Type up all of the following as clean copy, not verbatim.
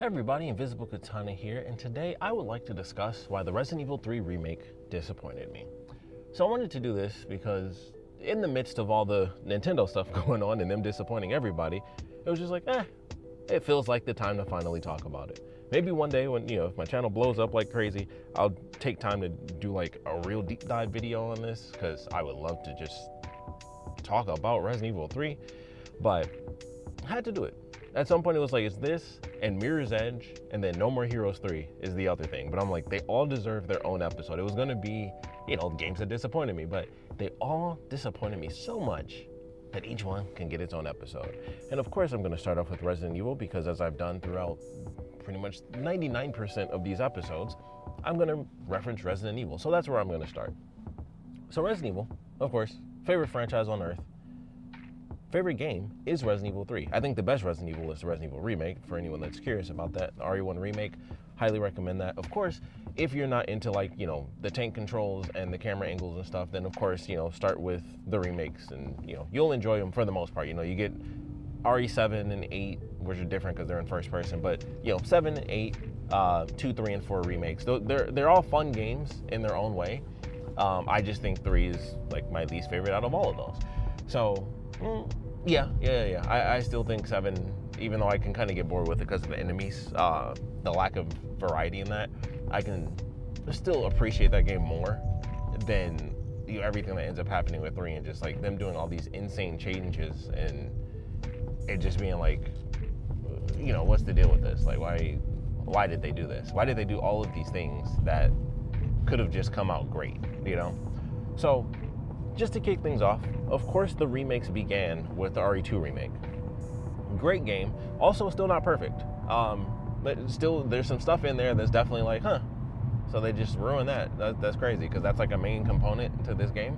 Hey everybody, Invisiblekatana here, and today I would like to discuss why the Resident Evil 3 remake disappointed me. So I wanted to do this because in the midst of all the Nintendo stuff going on and them disappointing everybody, it was just like, it feels like the time to finally talk about it. Maybe one day when, if my channel blows up like crazy, I'll take time to do like a real deep dive video on this, because I would love to just talk about Resident Evil 3, but I had to do it. At some point it was like, it's this and Mirror's Edge, and then No More Heroes 3 is the other thing. But I'm like, they all deserve their own episode. It was gonna be, games that disappointed me, but they all disappointed me so much that each one can get its own episode. And of course I'm gonna start off with Resident Evil, because as I've done throughout pretty much 99% of these episodes, I'm gonna reference Resident Evil. So that's where I'm gonna start. So Resident Evil, of course, favorite franchise on earth. Favorite game is Resident Evil 3. I think the best Resident Evil is the Resident Evil Remake, for anyone that's curious about that. The RE1 Remake, highly recommend that. Of course, if you're not into the tank controls and the camera angles and stuff, then of course, start with the remakes, and you'll enjoy them for the most part. You get RE7 and 8, which are different because they're in first person, but 7 and 8, 2, 3, and 4 remakes. They're all fun games in their own way. I just think 3 is like my least favorite out of all of those. So, yeah. I still think 7, even though I can kind of get bored with it because of the enemies, the lack of variety in that, I can still appreciate that game more than everything that ends up happening with 3, and just like them doing all these insane changes and it just being like, what's the deal with this? Like, why did they do this? Why did they do all of these things that could have just come out great, So, just to kick things off, of course the remakes began with the RE2 remake. Great game, also still not perfect. But still, there's some stuff in there that's definitely like, so they just ruined that. That's crazy, because that's like a main component to this game.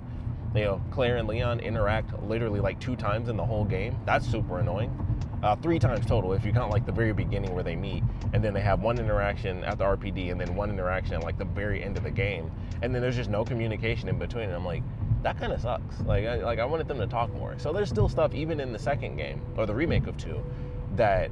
Claire and Leon interact literally like 2 times in the whole game. That's super annoying. 3 times total if you count like the very beginning where they meet, and then they have 1 interaction at the RPD, and then 1 interaction at like the very end of the game, and then there's just no communication in between. And I'm like, that kind of sucks. I wanted them to talk more. So there's still stuff even in the second game, or the remake of 2, that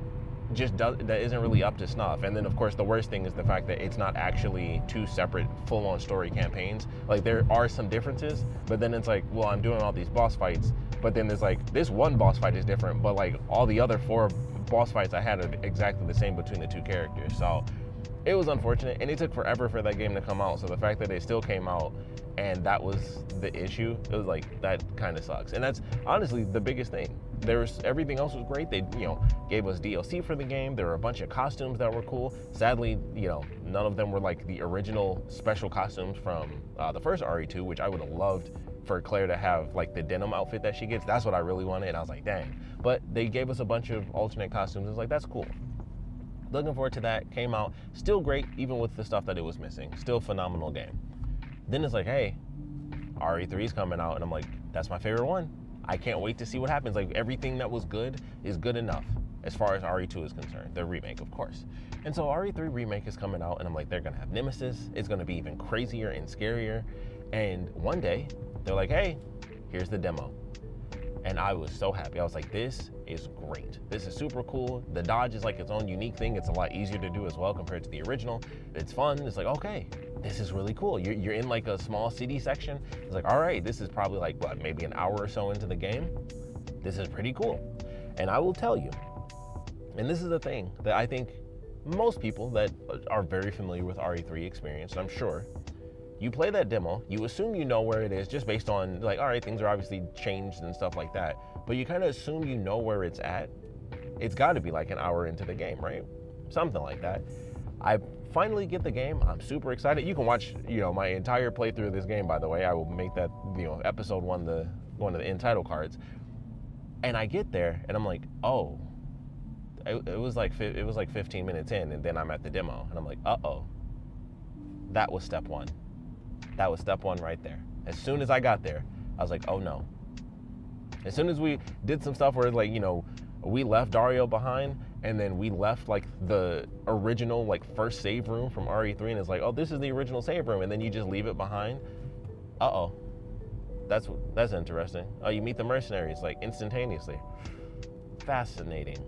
that isn't really up to snuff. And then of course the worst thing is the fact that it's not actually 2 separate full-on story campaigns. Like, there are some differences, but then it's like, well, I'm doing all these boss fights, but then there's like, this one boss fight is different, but like all the other 4 boss fights I had are exactly the same between the 2 characters. So it was unfortunate, and it took forever for that game to come out. So the fact that it still came out and that was the issue, it was like, that kind of sucks. And that's honestly the biggest thing. Everything else was great. They, gave us DLC for the game. There were a bunch of costumes that were cool. Sadly, none of them were like the original special costumes from the first RE2, which I would have loved for Claire to have, like the denim outfit that she gets. That's what I really wanted, and I was like, dang. But they gave us a bunch of alternate costumes. It was like, that's cool. Looking forward to that. Came out, still great, even with the stuff that it was missing. Still phenomenal game. Then it's like, hey, RE3's coming out, and I'm like, that's my favorite one. I can't wait to see what happens. Like, everything that was good is good enough as far as RE2 is concerned, the remake, of course. And so RE3 remake is coming out, and I'm like, they're gonna have Nemesis. It's gonna be even crazier and scarier. And one day, they're like, hey, here's the demo. And I was so happy. I was like, this is great. This is super cool. The dodge is like its own unique thing. It's a lot easier to do as well compared to the original. It's fun. It's like, okay, this is really cool. You're in like a small city section. It's like, all right, this is probably like, what, maybe an hour or so into the game. This is pretty cool. And I will tell you, and this is the thing that I think most people that are very familiar with RE3 experience, I'm sure, you play that demo, you assume you know where it is just based on like, all right, things are obviously changed and stuff like that, but you kind of assume you know where it's at. It's got to be like an hour into the game, right? Something like that. I finally get the game. I'm super excited. You can watch, my entire playthrough of this game, by the way. I will make that, episode 1 one of the end title cards. And I get there and I'm like, oh, it was like 15 minutes in, and then I'm at the demo and I'm like, uh-oh, that was step 1. That was step 1 right there. As soon as I got there, I was like, oh no. As soon as we did some stuff where like, we left Dario behind, and then we left like the original like first save room from RE3, and it's like, oh, this is the original save room, and then you just leave it behind. Uh-oh. That's interesting. Oh, you meet the mercenaries like instantaneously. Fascinating.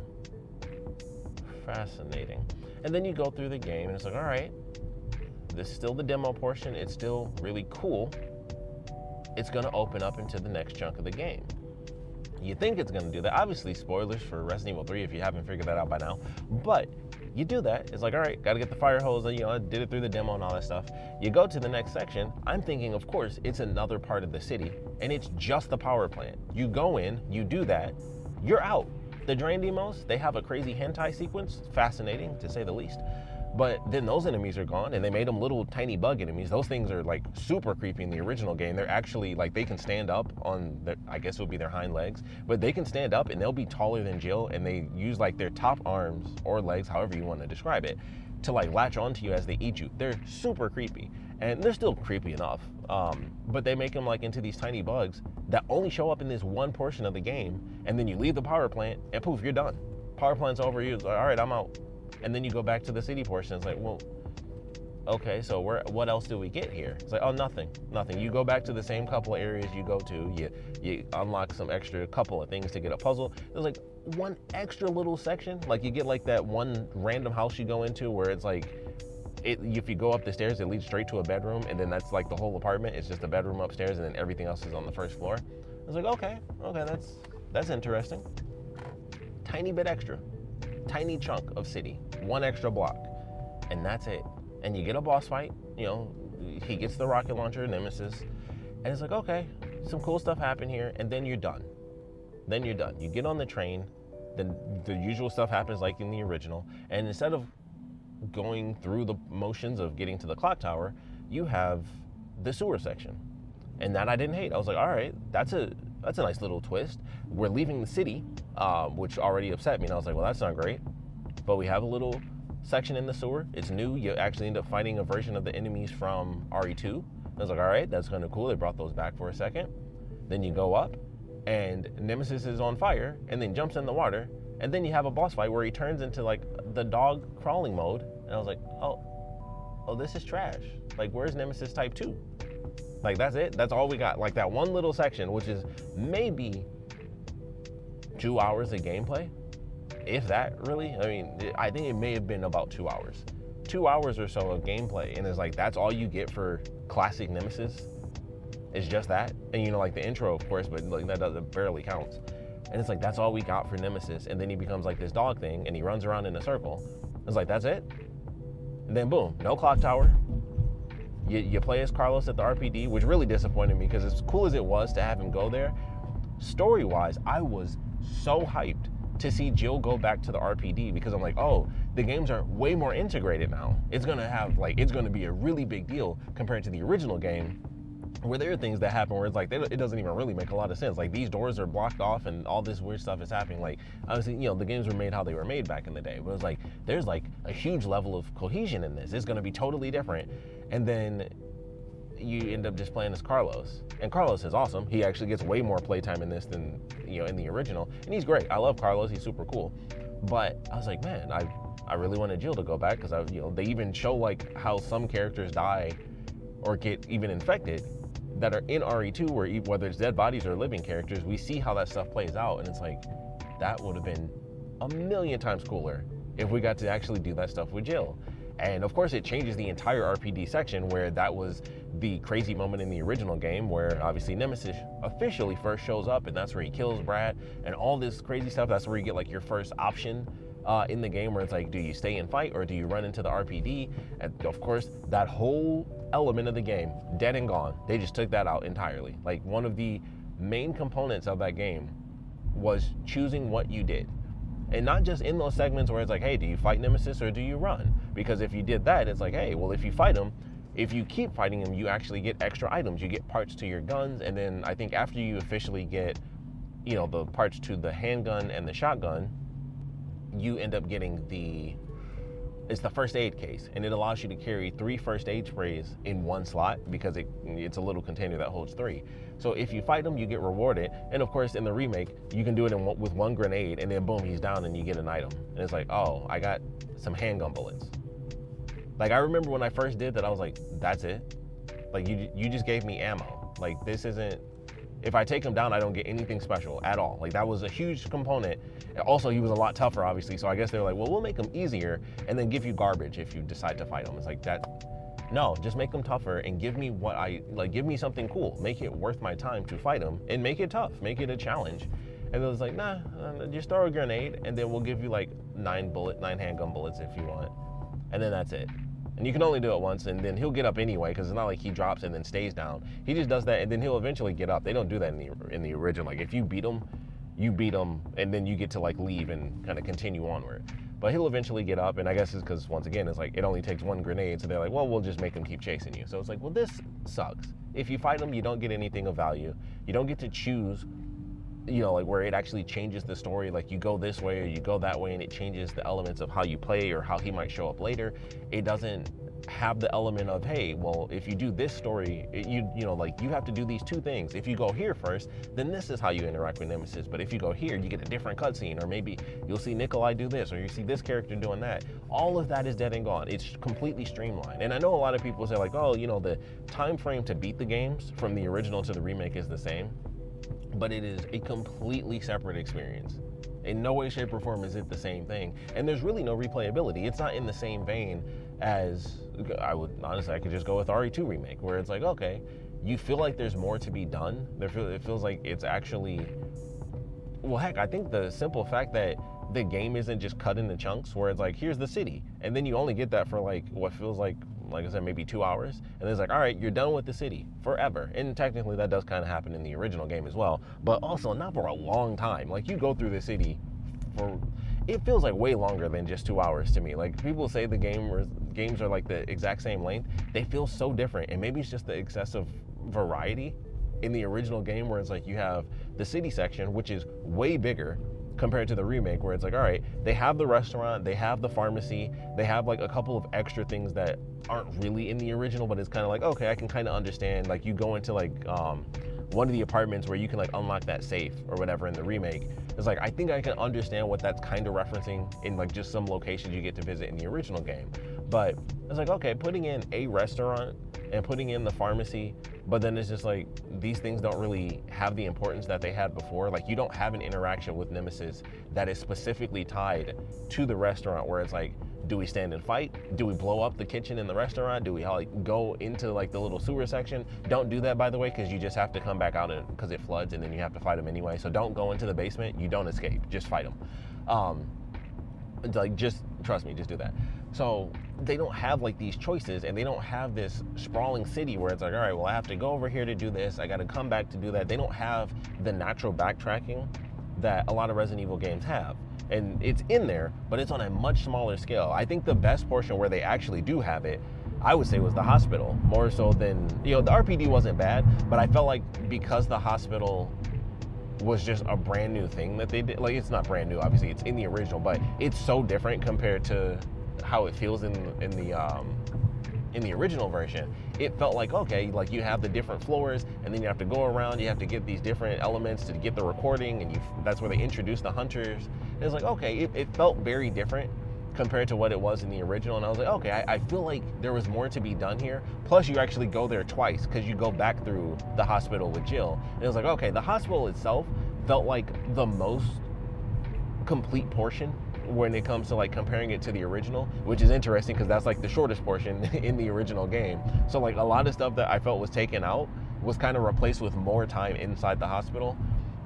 And then you go through the game and it's like, all right, this is still the demo portion. It's still really cool. It's gonna open up into the next chunk of the game. You think it's gonna do that. Obviously, spoilers for Resident Evil 3 if you haven't figured that out by now. But you do that. It's like, all right, gotta get the fire hose. You know, I did it through the demo and all that stuff. You go to the next section. I'm thinking, of course, it's another part of the city, and it's just the power plant. You go in, you do that, you're out. The drain demos, they have a crazy hentai sequence. Fascinating, to say the least. But then those enemies are gone, and they made them little tiny bug enemies. Those things are like super creepy in the original game. They're actually like, they can stand up on their, I guess it would be their hind legs, but they can stand up and they'll be taller than Jill, and they use like their top arms or legs, however you want to describe it, to like latch onto you as they eat you. They're super creepy, and they're still creepy enough. But they make them like into these tiny bugs that only show up in this one portion of the game, and then you leave the power plant and poof, you're done. Power plant's over, you're like, all right, I'm out. And then you go back to the city portion. It's like, well, okay, so what else do we get here? It's like, oh, nothing. You go back to the same couple of areas you go to. You unlock some extra couple of things to get a puzzle. There's like one extra little section. Like you get like that one random house you go into where it's like, if you go up the stairs, it leads straight to a bedroom, and then that's like the whole apartment. It's just a bedroom upstairs, and then everything else is on the first floor. I was like, okay, that's interesting. Tiny bit extra. Tiny chunk of city, one extra block, and that's it. And you get a boss fight, you know, he gets the rocket launcher, Nemesis, and it's like, okay, some cool stuff happened here, and then you're done. You get on the train, then the usual stuff happens like in the original, and instead of going through the motions of getting to the clock tower, you have the sewer section. And that I didn't hate. I was like, all right, that's a nice little twist. We're leaving the city, which already upset me. And I was like, well, that's not great. But we have a little section in the sewer. It's new. You actually end up fighting a version of the enemies from RE2. I was like, all right, that's kind of cool. They brought those back for a second. Then you go up, and Nemesis is on fire, and then jumps in the water. And then you have a boss fight where he turns into like the dog crawling mode. And I was like, oh, this is trash. Like, where's Nemesis Type 2? Like, that's it. That's all we got. Like, that one little section, which is maybe 2 hours of gameplay, if that, really. I mean, I think it may have been about 2 hours. 2 hours or so of gameplay, and it's like, that's all you get for classic Nemesis. It's just that. And, you know, like the intro, of course, but like that barely counts. And it's like, that's all we got for Nemesis. And then he becomes like this dog thing, and he runs around in a circle. It's like, that's it. And then boom, no clock tower. You play as Carlos at the RPD, which really disappointed me, because as cool as it was to have him go there, story-wise, I was so hyped to see Jill go back to the RPD, because I'm like, oh, the games are way more integrated now. It's gonna be a really big deal compared to the original game, where there are things that happen where it's like, it doesn't even really make a lot of sense. Like, these doors are blocked off and all this weird stuff is happening. Like, obviously, you know, the games were made how they were made back in the day, but it was like, there's like a huge level of cohesion in this. It's gonna be totally different. And then you end up just playing as Carlos. And Carlos is awesome. He actually gets way more playtime in this than, you know, in the original. And he's great. I love Carlos. He's super cool. But I was like, man, I really wanted Jill to go back, because they even show like how some characters die or get even infected that are in RE2, where whether it's dead bodies or living characters, we see how that stuff plays out. And it's like, that would have been a million times cooler if we got to actually do that stuff with Jill. And of course, it changes the entire RPD section, where that was the crazy moment in the original game where obviously Nemesis officially first shows up, and that's where he kills Brad and all this crazy stuff. That's where you get like your first option in the game, where it's like, do you stay and fight or do you run into the RPD? And of course, that whole element of the game, dead and gone. They just took that out entirely. Like, one of the main components of that game was choosing what you did. And not just in those segments where it's like, hey, do you fight Nemesis or do you run? Because if you did that, it's like, hey, well, if you fight him, if you keep fighting him, you actually get extra items. You get parts to your guns, and then I think after you officially get, you know, the parts to the handgun and the shotgun, you end up getting it's the first aid case, and it allows you to carry 3 first aid sprays in one slot, because it's a little container that holds 3. So if you fight them, you get rewarded. And of course, in the remake, you can do it with 1 grenade, and then boom, he's down and you get an item. And it's like, oh, I got some handgun bullets. Like, I remember when I first did that, I was like, that's it? Like, you just gave me ammo. Like, this isn't If I take him down, I don't get anything special at all. Like, that was a huge component. Also, he was a lot tougher, obviously, so I guess they were like, well, we'll make him easier and then give you garbage if you decide to fight him. It's like, that, no, just make him tougher and give me what give me something cool. Make it worth my time to fight him and make it tough, make it a challenge. And it was like, nah, just throw a grenade and then we'll give you like 9 handgun bullets if you want. And then that's it. And you can only do it once, and then he'll get up anyway, because it's not like he drops and then stays down. He just does that, and then he'll eventually get up. They don't do that in the original. Like, if you beat him, and then you get to like leave and kind of continue onward. But he'll eventually get up, and I guess it's because, once again, it's like it only takes 1 grenade, so they're like, well, we'll just make him keep chasing you. So it's like, well, this sucks. If you fight him, you don't get anything of value. You don't get to choose, like where it actually changes the story, like you go this way or you go that way, and it changes the elements of how you play or how he might show up later. It doesn't have the element of, hey, well, if you do this story, you have to do these 2 things. If you go here first, then this is how you interact with Nemesis. But if you go here, you get a different cutscene, or maybe you'll see Nikolai do this, or you see this character doing that. All of that is dead and gone. It's completely streamlined. And I know a lot of people say like, oh, the time frame to beat the games from the original to the remake is the same. But it is a completely separate experience. In no way, shape, or form is it the same thing. And there's really no replayability. It's not in the same vein as, I could just go with RE2 Remake, where it's like, okay, you feel like there's more to be done. It feels like it's actually, well, heck, I think the simple fact that the game isn't just cut into chunks, where it's like, here's the city, and then you only get that for like what feels like I said, maybe 2 hours, and it's like, all right, you're done with the city forever. And technically that does kind of happen in the original game as well, but also not for a long time. Like, you go through the city for, it feels like way longer than just 2 hours to me. Like, people say the games are like the exact same length. They feel so different, and maybe it's just the excessive variety in the original game, where it's like you have the city section, which is way bigger compared to the remake, where it's like, all right, they have the restaurant, they have the pharmacy, they have like a couple of extra things that aren't really in the original, but it's kind of like, okay, I can kind of understand. Like, you go into like one of the apartments where you can like unlock that safe or whatever in the remake. It's like, I think I can understand what that's kind of referencing in like just some locations you get to visit in the original game. But it's like, okay, putting in a restaurant and putting in the pharmacy, but then it's just like, these things don't really have the importance that they had before. Like, you don't have an interaction with Nemesis that is specifically tied to the restaurant, where it's like, do we stand and fight? Do we blow up the kitchen in the restaurant? Do we like go into like the little sewer section? Don't do that, by the way, because you just have to come back out because it floods, and then you have to fight them anyway. So don't go into the basement. You don't escape. Just fight them. Like, just trust me, just do that. So they don't have like these choices, and they don't have this sprawling city where it's like, all right, well, I have to go over here to do this, I got to come back to do that. They don't have the natural backtracking that a lot of Resident Evil games have. And it's in there, but it's on a much smaller scale. I think the best portion where they actually do have it, I would say, was the hospital, more so than, the RPD wasn't bad, but I felt like because the hospital was just a brand new thing that they did, like, it's not brand new, obviously it's in the original, but it's so different compared to how it feels in the original version. It felt like, okay, like, you have the different floors, and then you have to go around, you have to get these different elements to get the recording, and that's where they introduce the hunters. And it's like, okay, it felt very different compared to what it was in the original, and I was like, okay, I feel like there was more to be done here. Plus, you actually go there twice, because you go back through the hospital with Jill, and it was like, okay, the hospital itself felt like the most complete portion when it comes to like comparing it to the original, which is interesting because that's like the shortest portion in the original game. So like a lot of stuff that I felt was taken out was kind of replaced with more time inside the hospital.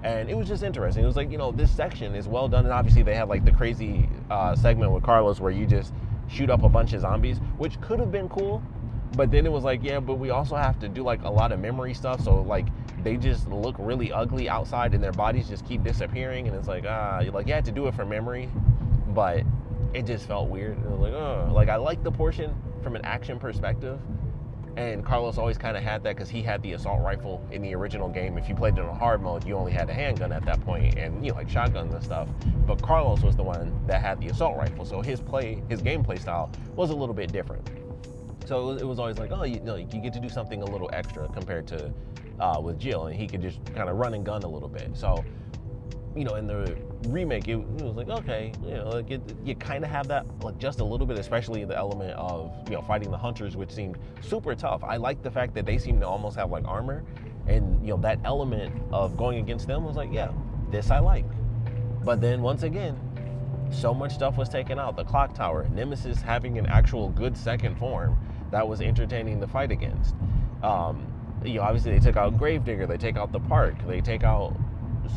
And it was just interesting. It was like, this section is well done. And obviously they had like the crazy segment with Carlos where you just shoot up a bunch of zombies, which could have been cool. But then it was like, yeah, but we also have to do like a lot of memory stuff. So like they just look really ugly outside and their bodies just keep disappearing. And it's like, you had to do it for memory, but it just felt weird. And I was like, oh, like I like the portion from an action perspective. And Carlos always kind of had that because he had the assault rifle in the original game. If you played it on hard mode, you only had a handgun at that point and, like shotguns and stuff. But Carlos was the one that had the assault rifle. So his gameplay style was a little bit different. So it was always like, oh, you get to do something a little extra compared to with Jill. And he could just kind of run and gun a little bit. So, in the remake, it was like, okay, you kind of have that, like just a little bit, especially the element of, fighting the hunters, which seemed super tough. I like the fact that they seem to almost have like armor, And that element of going against them was like, yeah, this I like. But then once again, so much stuff was taken out. The clock tower, Nemesis having an actual good second form that was entertaining to fight against. Obviously they took out Gravedigger, they take out the park, they take out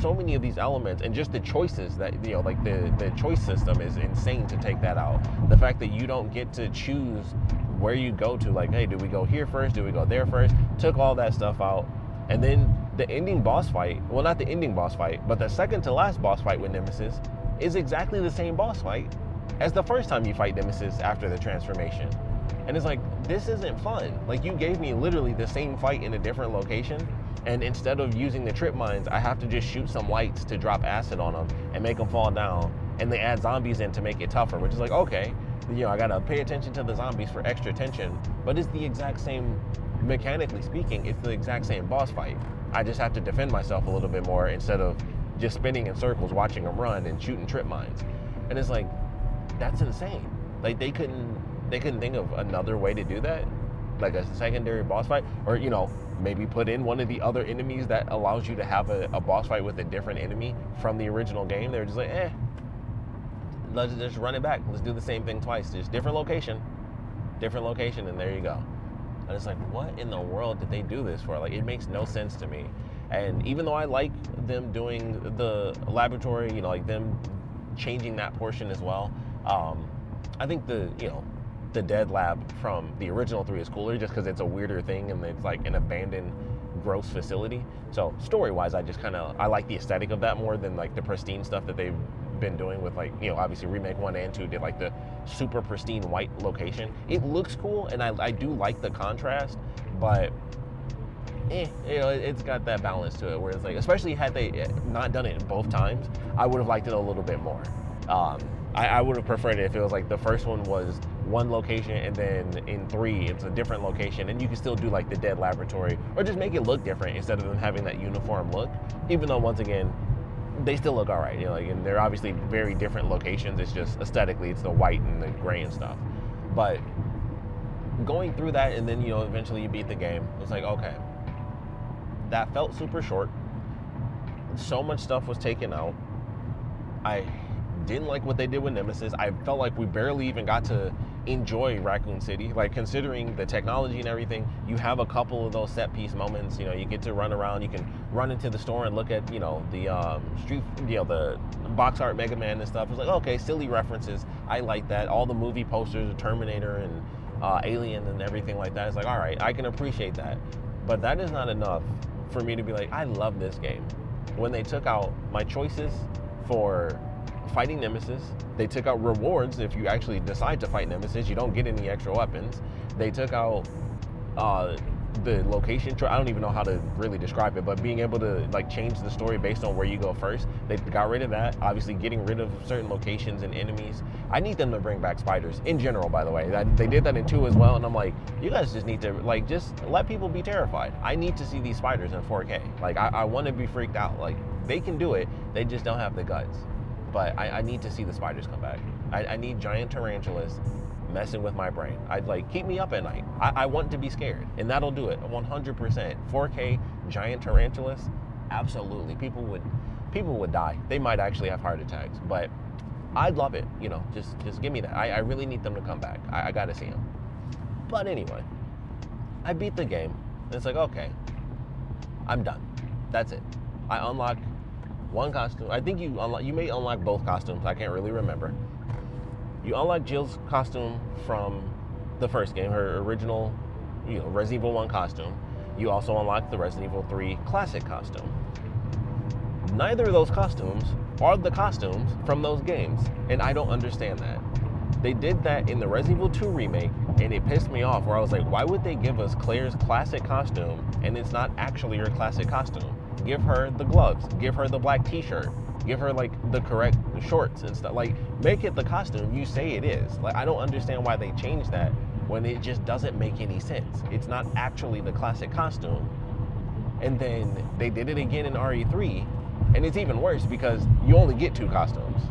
so many of these elements, and just the choices that like the choice system is insane to take that out. The fact that you don't get to choose where you go to, like, hey, do we go here first, do we go there first, took all that stuff out. And then the ending boss fight, well, not the ending boss fight, but the second to last boss fight with Nemesis is exactly the same boss fight as the first time you fight Nemesis after the transformation. And it's like, this isn't fun. Like, you gave me literally the same fight in a different location, and instead of using the trip mines, I have to just shoot some lights to drop acid on them and make them fall down, and they add zombies in to make it tougher, which is like, okay, I gotta pay attention to the zombies for extra tension, but it's the exact same, mechanically speaking, it's the exact same boss fight. I just have to defend myself a little bit more instead of just spinning in circles, watching them run and shooting trip mines. And it's like, that's insane. Like, they couldn't think of another way to do that, like a secondary boss fight, or maybe put in one of the other enemies that allows you to have a boss fight with a different enemy from the original game. They're just like, let's just run it back. Let's do the same thing twice, just different location, and there you go. And it's like, what in the world did they do this for? Like, it makes no sense to me. And even though I like them doing the laboratory, like them changing that portion as well, I think the dead lab from the original 3 is cooler just because it's a weirder thing and it's like an abandoned gross facility. So story-wise, I like the aesthetic of that more than like the pristine stuff that they've been doing with, like, obviously Remake 1 and 2 did like the super pristine white location. It looks cool and I do like the contrast, but it's got that balance to it where it's like, especially had they not done it both times, I would have liked it a little bit more. I would have preferred it if it was like the first one was one location and then in 3 it's a different location, and you can still do like the dead laboratory or just make it look different instead of them having that uniform look, even though once again they still look all right, and they're obviously very different locations. It's just aesthetically it's the white and the gray and stuff. But going through that, and then eventually you beat the game, it's like, okay, that felt super short. So much stuff was taken out. I didn't like what they did with Nemesis. I felt like we barely even got to enjoy Raccoon City. Like, considering the technology and everything, you have a couple of those set piece moments. You get to run around, you can run into the store and look at the street, the box art Mega Man and stuff. It's like, okay, silly references. I like that. All the movie posters of Terminator and Alien and everything like that. It's like, all right, I can appreciate that, but that is not enough for me to be like, I love this game. When they took out my choices for fighting Nemesis, they took out rewards. If you actually decide to fight Nemesis, you don't get any extra weapons. They took out the location. I don't even know how to really describe it, but being able to like change the story based on where you go first. They got rid of that. Obviously, getting rid of certain locations and enemies. I need them to bring back spiders in general, by the way. They did that in 2 as well, and I'm like, you guys just need to like just let people be terrified. I need to see these spiders in 4K. Like, I want to be freaked out. Like, they can do it. They just don't have the guts. But I need to see the spiders come back. I need giant tarantulas messing with my brain. I'd like, keep me up at night. I want to be scared, and that'll do it 100%. 4K giant tarantulas, absolutely. People would die. They might actually have heart attacks, but I'd love it. Just give me that. I really need them to come back. I gotta see them. But anyway, I beat the game, and it's like, okay, I'm done. That's it. I unlock one costume. I think you may unlock both costumes. I can't really remember. You unlock Jill's costume from the first game, her original, Resident Evil 1 costume. You also unlock the Resident Evil 3 classic costume. Neither of those costumes are the costumes from those games, and I don't understand that. They did that in the Resident Evil 2 remake, and it pissed me off, where I was like, why would they give us Claire's classic costume and it's not actually her classic costume? Give her the gloves, give her the black t-shirt, give her like the correct shorts and stuff. Like, make it the costume you say it is. Like, I don't understand why they changed that when it just doesn't make any sense. It's not actually the classic costume. And then they did it again in RE3, and it's even worse because you only get 2 costumes.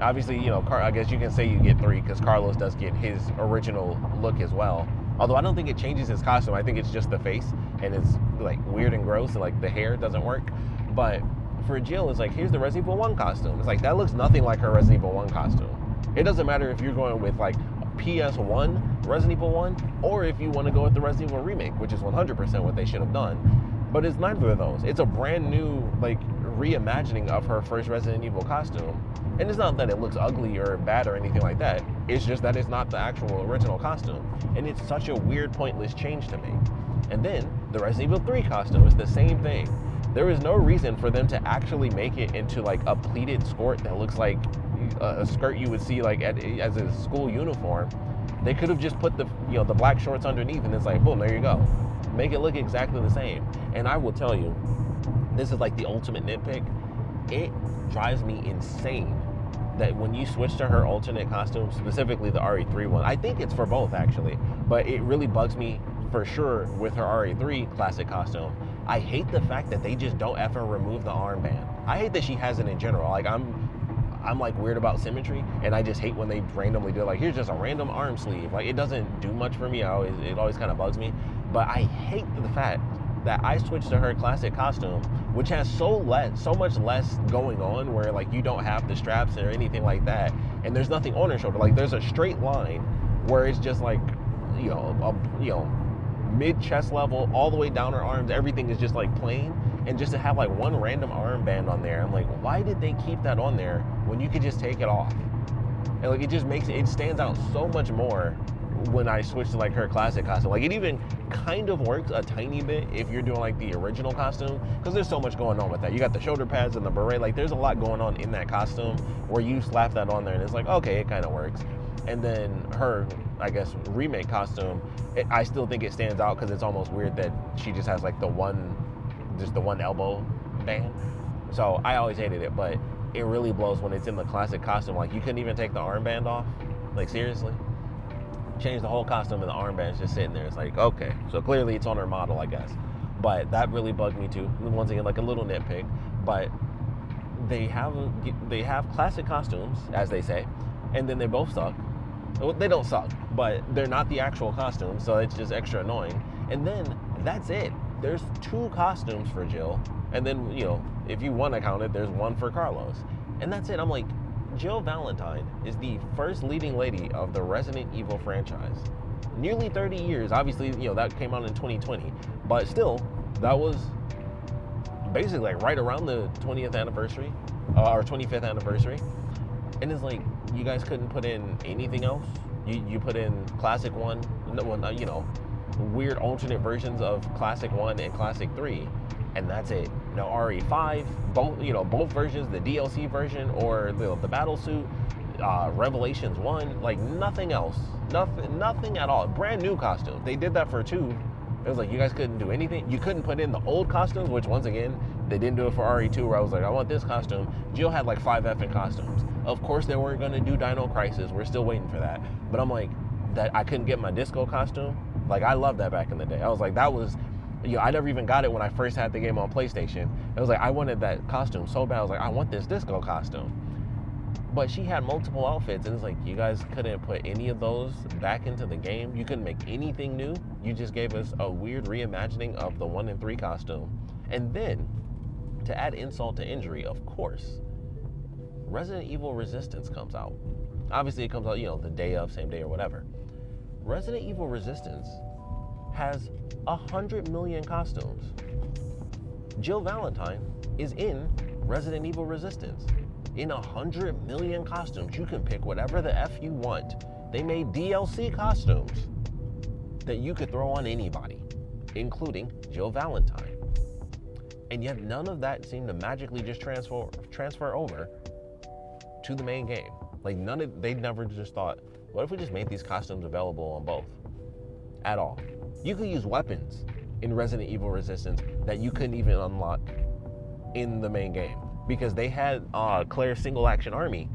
Obviously, I guess you can say you get 3 because Carlos does get his original look as well. Although I don't think it changes his costume. I think it's just the face, and it's like weird and gross, and like the hair doesn't work. But for Jill, it's like, here's the Resident Evil 1 costume. It's like, that looks nothing like her Resident Evil 1 costume. It doesn't matter if you're going with like PS1 Resident Evil 1, or if you want to go with the Resident Evil remake, which is 100% what they should have done. But it's neither of those. It's a brand new like reimagining of her first Resident Evil costume. And it's not that it looks ugly or bad or anything like that. It's just that it's not the actual original costume. And it's such a weird, pointless change to me. And then the Resident Evil 3 costume is the same thing. There is no reason for them to actually make it into like a pleated skirt that looks like a skirt you would see like as a school uniform. They could have just put the the black shorts underneath, and it's like, boom, there you go. Make it look exactly the same. And I will tell you, this is like the ultimate nitpick. It drives me insane that when you switch to her alternate costume, specifically the RE3 one, I think it's for both actually, but it really bugs me for sure with her RE3 classic costume. I hate the fact that they just don't ever remove the armband. I hate that she has it in general. Like I'm like weird about symmetry, and I just hate when they randomly do it. Like, here's just a random arm sleeve. Like, it doesn't do much for me. It always kind of bugs me. But I hate the fact that I switched to her classic costume, which has so much less going on, where like you don't have the straps or anything like that, and there's nothing on her shoulder. Like, there's a straight line where it's just like mid chest level all the way down her arms. Everything is just like plain, and just to have like one random armband on there, I'm like, why did they keep that on there when you could just take it off? And like, it just makes it stands out so much more when I switch to like her classic costume. Like, it even kind of works a tiny bit if you're doing like the original costume, because there's so much going on with that. You got the shoulder pads and the beret. Like, there's a lot going on in that costume where you slap that on there and it's like, okay, it kind of works. And then her, I guess, remake costume, I still think it stands out because it's almost weird that she just has like the one elbow band. So I always hated it, but it really blows when it's in the classic costume. Like, you couldn't even take the armband off. Like, seriously? Change the whole costume and the armband's just sitting there. It's like, okay, so clearly it's on her model, I guess. But that really bugged me too. Once again, like a little nitpick, but they have classic costumes, as they say, and then they both suck. Well, they don't suck, but they're not the actual costume, so it's just extra annoying. And then that's it. There's 2 costumes for Jill, and then, if you want to count it, there's 1 for Carlos. And that's it. I'm like, Jill Valentine is the first leading lady of the Resident Evil franchise. Nearly 30 years. Obviously, that came out in 2020, but still, that was basically like right around the 20th anniversary, or 25th anniversary. And it's like, you guys couldn't put in anything else? You put in Classic 1, weird alternate versions of Classic 1 and Classic 3, and that's it. No RE5, both versions, the DLC version or the battle suit, Revelations 1, like nothing else. Nothing at all. Brand new costume. They did that for 2. It was like, you guys couldn't do anything. You couldn't put in the old costumes, which once again, they didn't do it for RE2, where I was like, I want this costume. Jill had like 5 effing costumes. Of course they weren't gonna do Dino Crisis. We're still waiting for that. But I'm like, that I couldn't get my disco costume. Like, I loved that back in the day. I was like, that was, I never even got it when I first had the game on PlayStation. It was like, I wanted that costume so bad. I was like, I want this disco costume. But she had multiple outfits, and it's like, you guys couldn't put any of those back into the game. You couldn't make anything new. You just gave us a weird reimagining of the 1 and 3 costume. And then, to add insult to injury, of course, Resident Evil Resistance comes out. Obviously, it comes out, the day of, same day or whatever. Resident Evil Resistance has 100 million costumes. Jill Valentine is in Resident Evil Resistance. In 100 million costumes, you can pick whatever the F you want. They made DLC costumes that you could throw on anybody, including Jill Valentine. And yet none of that seemed to magically just transfer over to the main game. Like, they never just thought, what if we just made these costumes available on both? At all. You could use weapons in Resident Evil Resistance that you couldn't even unlock in the main game, because they had Claire's single action army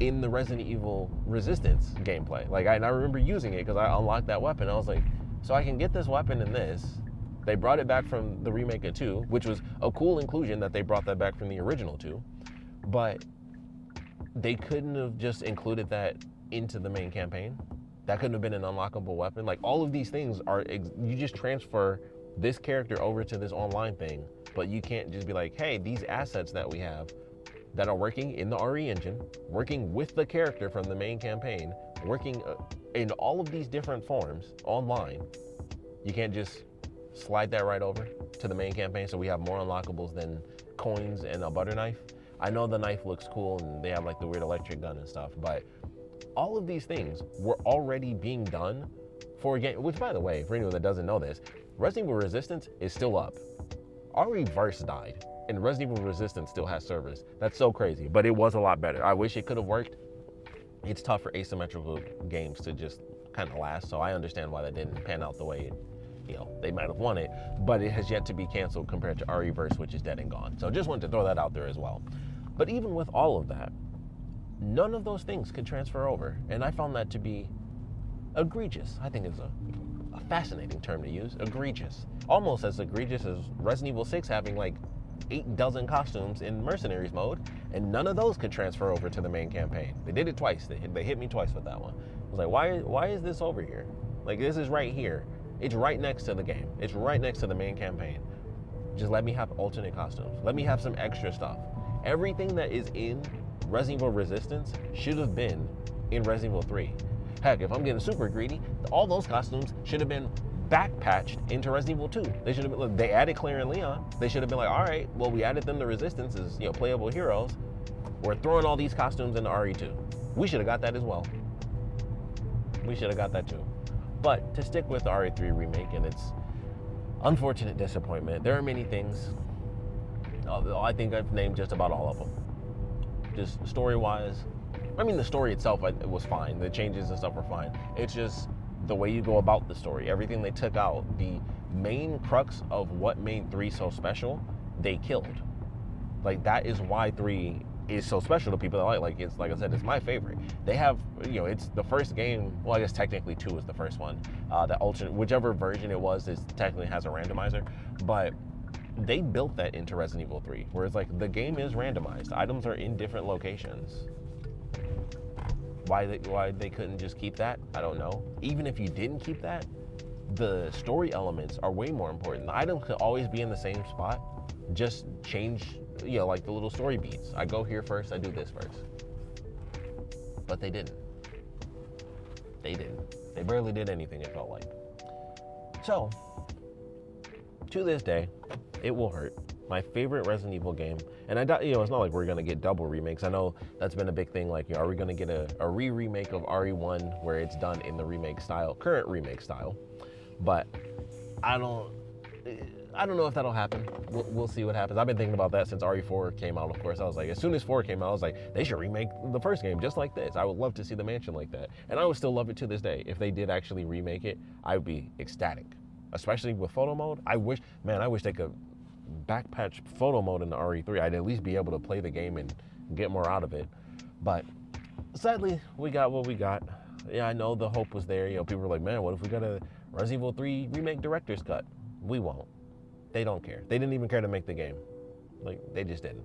in the Resident Evil Resistance gameplay. Like, I remember using it because I unlocked that weapon. I was like, so I can get this weapon in this. They brought it back from the remake of 2, which was a cool inclusion that they brought that back from the original 2. But they couldn't have just included that into the main campaign. That couldn't have been an unlockable weapon. Like, all of these things are, you just transfer this character over to this online thing, but you can't just be like, hey, these assets that we have that are working in the RE engine, working with the character from the main campaign, working in all of these different forms online, you can't just slide that right over to the main campaign so we have more unlockables than coins and a butter knife. I know the knife looks cool and they have like the weird electric gun and stuff, but all of these things were already being done for a game, which, by the way, for anyone that doesn't know this, Resident Evil Resistance is still up. RE Verse died, and Resident Evil Resistance still has servers. That's so crazy, but it was a lot better. I wish it could have worked. It's tough for asymmetrical games to just kind of last, so I understand why that didn't pan out the way they might have wanted, but it has yet to be canceled compared to RE Verse, which is dead and gone. So just wanted to throw that out there as well. But even with all of that, none of those things could transfer over, and I found that to be egregious. I think it's a fascinating term to use, egregious. Almost as egregious as Resident Evil 6 having like 8 dozen costumes in Mercenaries mode, and none of those could transfer over to the main campaign. They did it twice. They hit me twice with that one. I was like, why is this over here? Like, this is right here. It's right next to the game. It's right next to the main campaign. Just let me have alternate costumes. Let me have some extra stuff. Everything that is in Resident Evil Resistance should have been in Resident Evil 3. Heck, if I'm getting super greedy, all those costumes should have been backpatched into Resident Evil 2. They should have been, they added Claire and Leon. They should have been like, all right, well, we added them to Resistance as, playable heroes. We're throwing all these costumes into RE2. We should have got that as well. We should have got that too. But to stick with the RE3 remake and its unfortunate disappointment, there are many things. I think I've named just about all of them. Just story-wise, I mean, the story itself was fine. The changes and stuff were fine. It's just the way you go about the story. Everything they took out, the main crux of what made 3 so special, they killed. Like, that is why 3 is so special to people that like it's, like I said, it's my favorite. They have, it's the first game, well, I guess technically 2 is the first one. The alternate, whichever version it was, is technically has a randomizer, but they built that into Resident Evil 3, whereas like the game is randomized. Items are in different locations. Why they couldn't just keep that, I don't know. Even if you didn't keep that, the story elements are way more important. The items could always be in the same spot, just change, like the little story beats. I go here first, I do this first. But they didn't. They didn't. They barely did anything, it felt like. So, to this day, it will hurt. My favorite Resident Evil game, and I doubt, it's not like we're gonna get double remakes. I know that's been a big thing. Like, are we gonna get a remake of RE1 where it's done in the remake style, current remake style? But I don't know if that'll happen. We'll see what happens. I've been thinking about that since RE4 came out. Of course, I was like, as soon as 4 came out, I was like, they should remake the first game just like this. I would love to see the mansion like that, and I would still love it to this day. If they did actually remake it, I would be ecstatic, especially with photo mode. I wish they could backpatch photo mode in the RE3. I'd at least be able to play the game and get more out of it. But sadly, we got what we got. Yeah, I know the hope was there. People were like, man, what if we got a Resident Evil 3 remake director's cut? We won't. They don't care. They didn't even care to make the game. Like, they just didn't.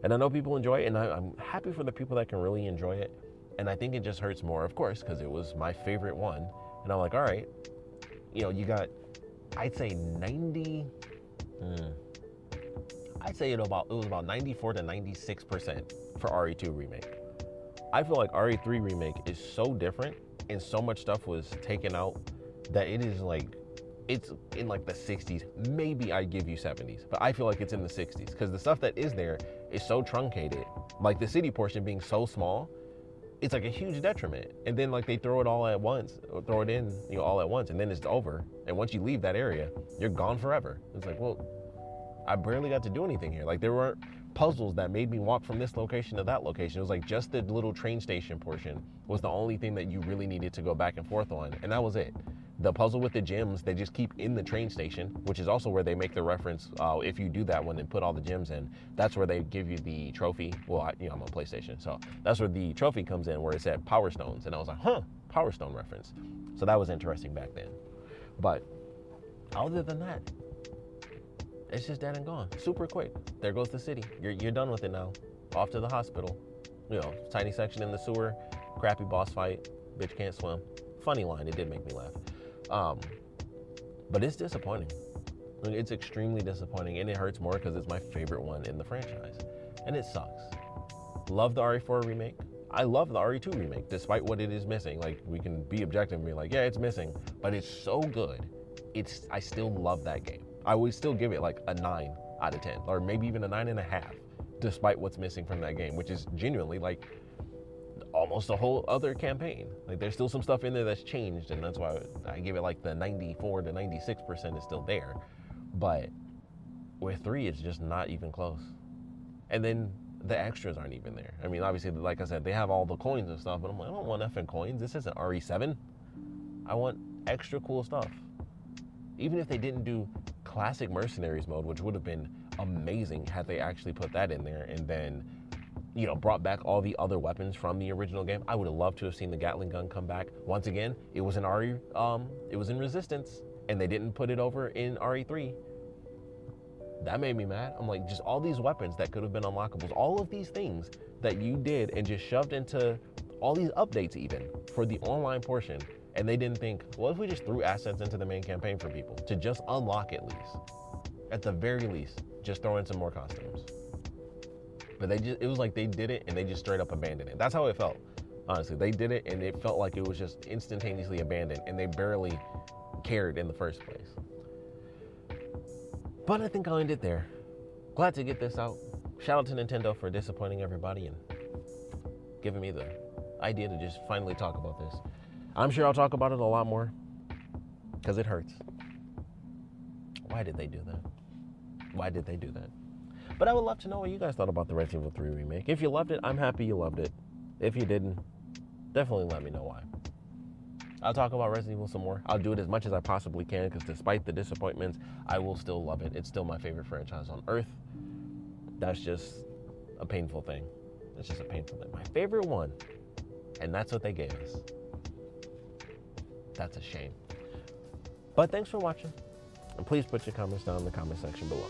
And I know people enjoy it, and I'm happy for the people that can really enjoy it. And I think it just hurts more, of course, because it was my favorite one. And I'm like, all right, you got, I'd say 90, I'd say it was about 94 to 96% for RE2 remake. I feel like RE3 remake is so different, and so much stuff was taken out that it is like, it's in like the 60s. Maybe I give you 70s, but I feel like it's in the 60s because the stuff that is there is so truncated. Like the city portion being so small, it's like a huge detriment. And then like they throw it all at once, or throw it in, all at once, and then it's over. And once you leave that area, you're gone forever. It's like, well, I barely got to do anything here. Like, there weren't puzzles that made me walk from this location to that location. It was like just the little train station portion was the only thing that you really needed to go back and forth on, and that was it. The puzzle with the gems, they just keep in the train station, which is also where they make the reference, if you do that one and put all the gems in, that's where they give you the trophy. Well, I'm on PlayStation, so that's where the trophy comes in, where it said Power Stones, and I was like, Power Stone reference. So that was interesting back then. But other than that, it's just dead and gone, super quick. There goes the city. You're done with it now. Off to the hospital. Tiny section in the sewer, crappy boss fight, bitch can't swim. funny line. It did make me laugh. But it's disappointing. It's extremely disappointing, and it hurts more because it's my favorite one in the franchise. And it sucks. Love the RE4 remake. I love the RE2 remake, despite what it is missing. Like, we can be objective and be like, yeah, it's missing, but it's so good. I still love that game. I would still give it like a 9 out of 10, or maybe even a 9.5, despite what's missing from that game, which is genuinely like almost a whole other campaign. Like, there's still some stuff in there that's changed, and that's why I give it like the 94 to 96% is still there. But with 3, it's just not even close. And then the extras aren't even there. I mean, obviously, like I said, they have all the coins and stuff, but I'm like, I don't want effing coins. This isn't RE7. I want extra cool stuff. Even if they didn't do classic mercenaries mode, which would have been amazing had they actually put that in there, and then, you know, brought back all the other weapons from the original game. I would have loved to have seen the Gatling gun come back. Once again, it was in it was in Resistance, and they didn't put it over in RE3. That made me mad. I'm like, just all these weapons that could have been unlockables, all of these things that you did and just shoved into all these updates even for the online portion, and they didn't think, well, if we just threw assets into the main campaign for people to just unlock at least, at the very least, just throw in some more costumes. But it was like they did it and they just straight up abandoned it. That's how it felt, honestly. They did it and it felt like it was just instantaneously abandoned, and they barely cared in the first place. But I think I'll end it there. Glad to get this out. Shout out to Nintendo for disappointing everybody and giving me the idea to just finally talk about this. I'm sure I'll talk about it a lot more because it hurts. Why did they do that? Why did they do that? But I would love to know what you guys thought about the Resident Evil 3 remake. If you loved it, I'm happy you loved it. If you didn't, definitely let me know why. I'll talk about Resident Evil some more. I'll do it as much as I possibly can because despite the disappointments, I will still love it. It's still my favorite franchise on Earth. That's just a painful thing. It's just a painful thing. My favorite one, and that's what they gave us. That's a shame. But thanks for watching, and please put your comments down in the comment section below.